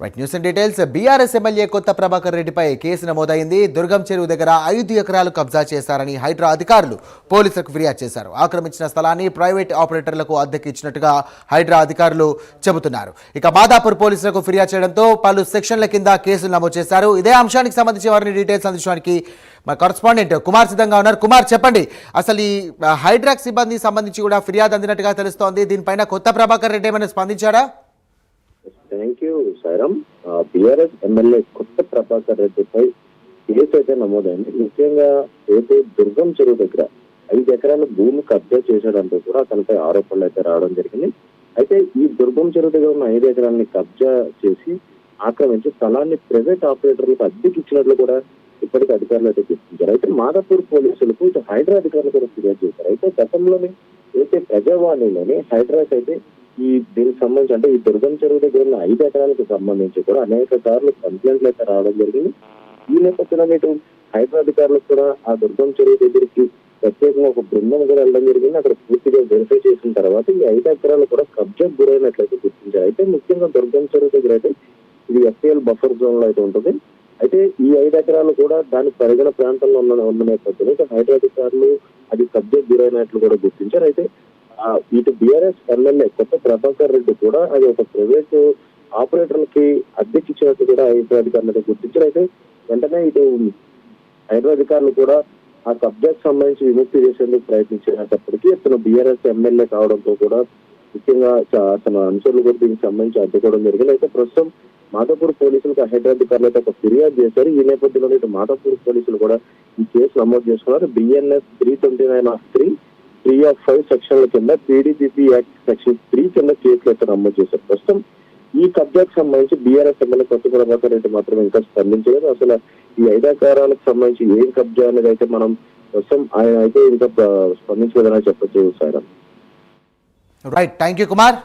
Right news and details. BRS MLA కొత్త ప్రభాకర్ రెడ్డిపై case నమోదైంది. దుర్గం చెరువు దగ్గర 5 ఎకరాలు కబ్జా చేశారని హైడ్రా అధికారులు పోలీసులకు ఫిర్యాదు చేశారు. ఆక్రమించిన స్థలాన్ని ప్రైవేట్ ఆపరేటర్లకు అద్దెకి ఇచ్చినట్టుగా హైడ్రా అధికారులు చెబుతున్నారు. ఇక మాదాపూర్ పోలీసులకు ఫిర్యాదు చేయడంతో పలు సెక్షన్ల కింద కేసులు నమోదు చేశారు. ఇదే అంశానికి సంబంధించి వారిని డీటెయిల్స్ అందించడానికి మా కరెస్పాండెంట్ కుమార్ సిద్ధంగా ఉన్నారు. కుమార్, చెప్పండి, అసలు ఈ హైడ్రాక్ సిబ్బంది సంబంధించి కూడా ఫిర్యాదు అందినట్టుగా తెలుస్తోంది. దీనిపైన కొత్త ప్రభాకర్ రెడ్డి ఏమైనా స్పందించారా? Thank you Sairam. BRS MLA కొత్త ప్రభాకర్ రెడ్డిపై కేసు అయితే నమోదైంది. ముఖ్యంగా ఏదైతే దుర్గం చెరువు దగ్గర 5 ఎకరాల భూమి కబ్జా చేశాడంటూ కూడా అతనిపై ఆరోపణలు అయితే రావడం జరిగింది. అయితే ఈ దుర్గం చెరువు దగ్గర ఉన్న 5 ఎకరాలని కబ్జా చేసి ఆక్రమించి స్థలాన్ని ప్రైవేట్ ఆపరేటర్లకు అద్దెకి ఇచ్చినట్లు కూడా ఇప్పటికీ అధికారులు అయితే గుర్తించారు. అయితే మాదాపూర్ పోలీసులకు ఇటు హైడ్రా అధికారులు కూడా ఫిర్యాదు చేశారు. అయితే గతంలోనే అయితే ప్రజావాణిలోని హైడ్రాస్ అయితే దీనికి సంబంధించి అంటే ఈ దుర్గం చెరువు దగ్గర ఉన్న 5 ఎకరాలకు సంబంధించి కూడా అనేక సార్లు కంప్లైంట్లు అయితే రావడం జరిగింది. ఈ నేపథ్యంలో ఇటు హైడ్రా అధికారులకు కూడా ఆ దుర్గం చెరువు దగ్గరికి ప్రత్యేకంగా ఒక బృందం కూడా వెళ్ళడం జరిగింది. అక్కడ పూర్తిగా వెరిఫై చేసిన తర్వాత ఈ 5 ఎకరాలు కూడా కబ్జాకు గురైనట్లయితే గుర్తించారు. అయితే ముఖ్యంగా దుర్గం చెరువు దగ్గర అయితే ఇది ఎఫ్ఏఎల్ బఫర్ జోన్ లో అయితే ఉంటుంది. అయితే ఈ 5 ఎకరాలు కూడా దాని పరిగణ ప్రాంతంలో ఉన్న నేపథ్యంలో హైడ్రా అధికారులు అది కబ్జాకు గురైనట్లు కూడా గుర్తించారు. అయితే ఇటు బీఆర్ఎస్ ఎమ్మెల్యే కొత్త ప్రభాకర్ రెడ్డి కూడా అది ఒక ప్రైవేట్ ఆపరేటర్లకి అద్దెకి ఇచ్చినట్టు కూడా హైడ్రా అధికారులు గుర్తించారు. అయితే వెంటనే ఇటు హైడ్రా అధికారులు కూడా ఆ కబ్జాకు సంబంధించి విముక్తి చేసేందుకు ప్రయత్నించినప్పటికీ అతను బీఆర్ఎస్ ఎమ్మెల్యే కావడంతో కూడా ముఖ్యంగా తన అనుచరులు కూడా దీనికి సంబంధించి అడ్డుకోవడం జరిగింది. అయితే ప్రస్తుతం మాదాపూర్ పోలీసులకు హైడ్రా అధికారులు అయితే ఒక ఫిర్యాదు చేశారు. ఈ నేపథ్యంలో ఇటు మాదాపూర్ పోలీసులు కూడా ఈ కేసు నమోదు చేసుకున్నారు. BNS 329/3 3/5 సెక్షన్ల కింద PDPP యాక్ట్ సెక్షన్ 3 కింద కేసులు అయితే నమోదు చేశారు. ప్రస్తుతం ఈ కబ్జాకు సంబంధించి బీఆర్ఎస్ ఎమ్మెల్యే కొత్త ప్రభాకర్ రెడ్డి మాత్రం ఇంకా స్పందించలేదు. అసలు ఈ 5 ఎకరాలకు సంబంధించి ఏం కబ్జా అనేది అయితే మనం ప్రస్తుతం ఆయన అయితే ఇంకా స్పందించలేదని చెప్పచ్చు sir. Right, thank you Kumar.